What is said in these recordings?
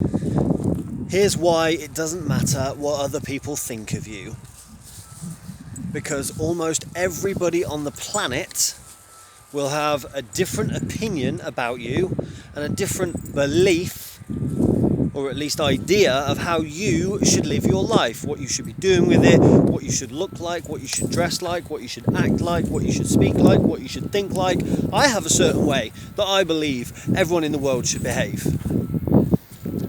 Here's why it doesn't matter what other people think of you. Because almost everybody on the planet will have a different opinion about you and a different belief, or at least idea, of how you should live your life, what you should be doing with it, what you should look like, what you should dress like, what you should act like, what you should speak like, what you should think like. I have a certain way that I believe everyone in the world should behave.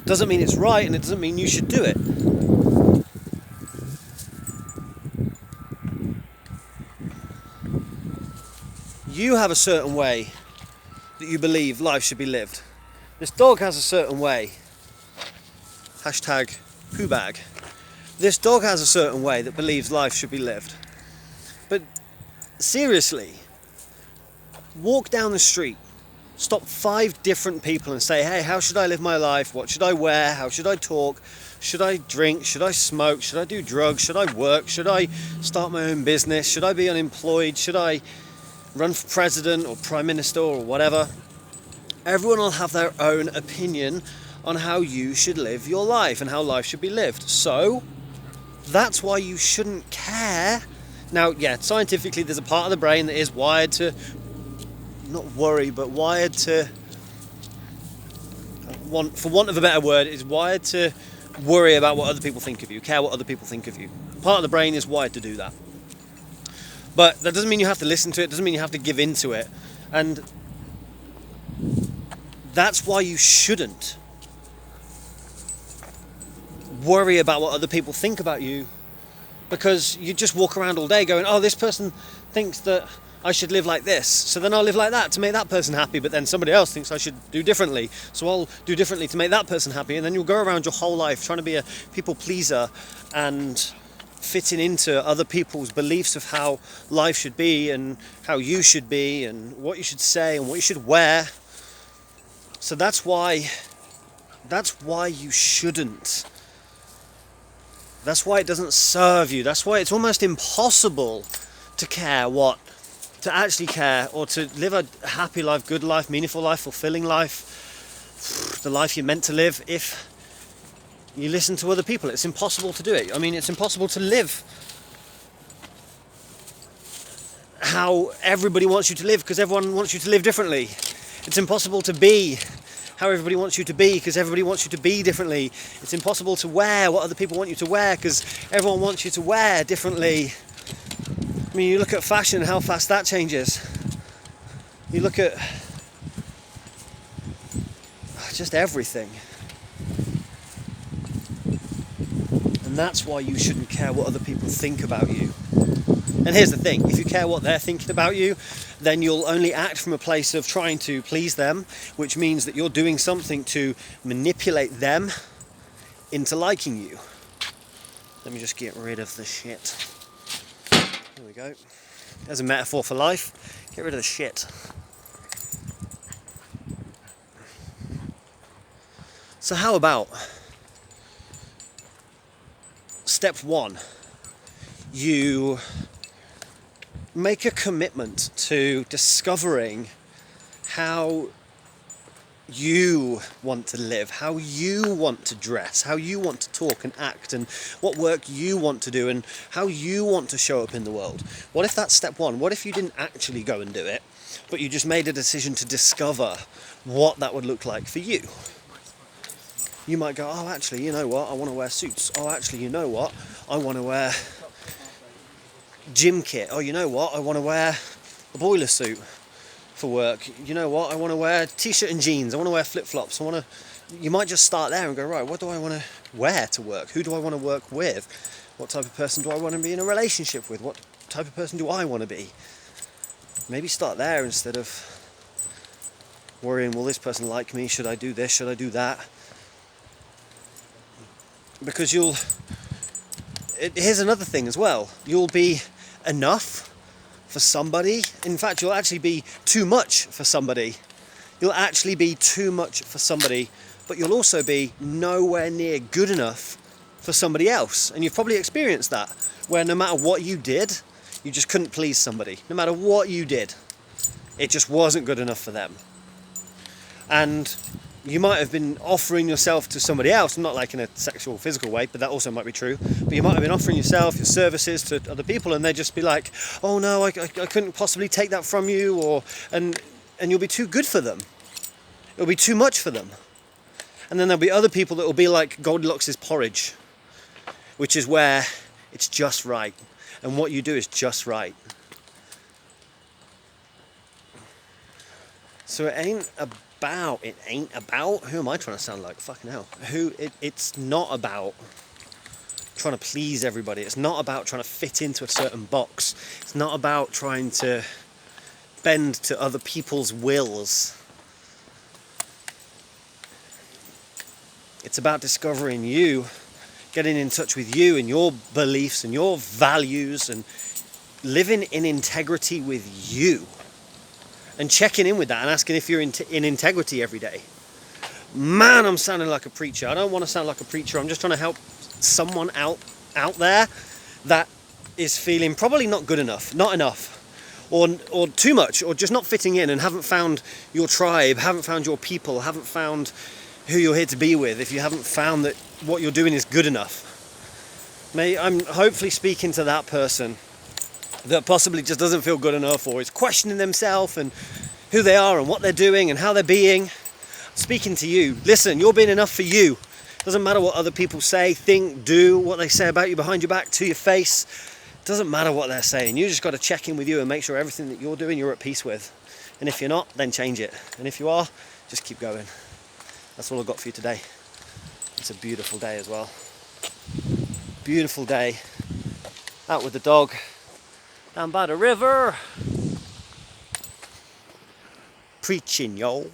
Doesn't mean it's right, and it doesn't mean you should do it. You have a certain way that you believe life should be lived. This dog has a certain way. Hashtag poo bag. This dog has a certain way that believes life should be lived. But seriously, walk down the street, stop 5 different people and say, hey, how should I live my life? What should I wear? How should I talk? Should I drink? Should I smoke? Should I do drugs? Should I work? Should I start my own business? Should I be unemployed? Should I run for president or prime minister or whatever? Everyone will have their own opinion on how you should live your life and how life should be lived. So that's why you shouldn't care. Now, yeah, scientifically there's a part of the brain that is wired to not worry, but wired to for want of a better word, is wired to worry about what other people think of you, care what other people think of you. Part of the brain is wired to do that. But that doesn't mean you have to listen to it, doesn't mean you have to give in to it. And that's why you shouldn't worry about what other people think about you, because you just walk around all day going, oh, this person thinks that I should live like this, so then I'll live like that to make that person happy, but then somebody else thinks I should do differently, so I'll do differently to make that person happy, and then you'll go around your whole life trying to be a people pleaser and fitting into other people's beliefs of how life should be and how you should be and what you should say and what you should wear. So that's why you shouldn't. That's why it doesn't serve you. That's why it's almost impossible to actually care or to live a happy life, good life, meaningful life, fulfilling life, the life you're meant to live, if you listen to other people. It's impossible to do it. I mean, it's impossible to live how everybody wants you to live, because everyone wants you to live differently. It's impossible to be how everybody wants you to be, because everybody wants you to be differently. It's impossible to wear what other people want you to wear, because everyone wants you to wear differently. I mean, you look at fashion, how fast that changes. You look at just everything. And that's why you shouldn't care what other people think about you. And here's the thing, if you care what they're thinking about you, then you'll only act from a place of trying to please them, which means that you're doing something to manipulate them into liking you. Let me just get rid of the shit. There we go. There's a metaphor for life. Get rid of the shit. So how about step 1? You make a commitment to discovering how you want to live, how you want to dress, how you want to talk and act, and what work you want to do, and how you want to show up in the world. What if that's step 1? What if you didn't actually go and do it, but you just made a decision to discover what that would look like for you? You might go, oh, actually, you know what? I want to wear suits. Oh, actually, you know what? I want to wear gym kit. Oh, you know what? I want to wear a boiler suit for work. You know what? I want to wear t-shirt and jeans. I want to wear flip-flops. You might just start there and go, right, what do I want to wear to work? Who do I want to work with? What type of person do I want to be in a relationship with? What type of person do I want to be? Maybe start there instead of worrying, will this person like me? Should I do this? Should I do that? Because here's another thing as well. You'll be enough for somebody. In fact, you'll actually be too much for somebody. You'll actually be too much for somebody, but you'll also be nowhere near good enough for somebody else. And you've probably experienced that, where no matter what you did, you just couldn't please somebody. No matter what you did, it just wasn't good enough for them. And You might have been offering yourself to somebody else, not like in a sexual, physical way, but that also might be true. But you might have been offering yourself, your services to other people, and they'd just be like, oh no, I couldn't possibly take that from you, and you'll be too good for them. It'll be too much for them. And then there'll be other people that will be like Goldilocks' porridge, which is where it's just right. And what you do is just right. So it ain't about, who am I trying to sound like? Fucking hell. It's not about trying to please everybody. It's not about trying to fit into a certain box. It's not about trying to bend to other people's wills. It's about discovering you, getting in touch with you and your beliefs and your values, and living in integrity with you. And checking in with that and asking if you're in integrity every day. Man, I'm sounding like a preacher. I don't want to sound like a preacher. I'm just trying to help someone out there that is feeling probably not good enough, not enough, or too much, or just not fitting in, and haven't found your tribe, haven't found your people, haven't found who you're here to be with, if you haven't found that what you're doing is good enough. I'm hopefully speaking to that person that possibly just doesn't feel good enough, or is questioning themselves and who they are and what they're doing and how they're being. Speaking to you. Listen, you're being enough for you. Doesn't matter what other people say, think, do, what they say about you behind your back, to your face. Doesn't matter what they're saying. You just got to check in with you and make sure everything that you're doing you're at peace with. And if you're not, then change it. And if you are, just keep going. That's all I've got for you today. It's a beautiful day as well. Beautiful day. Out with the dog. Down by the river. Preaching, yo.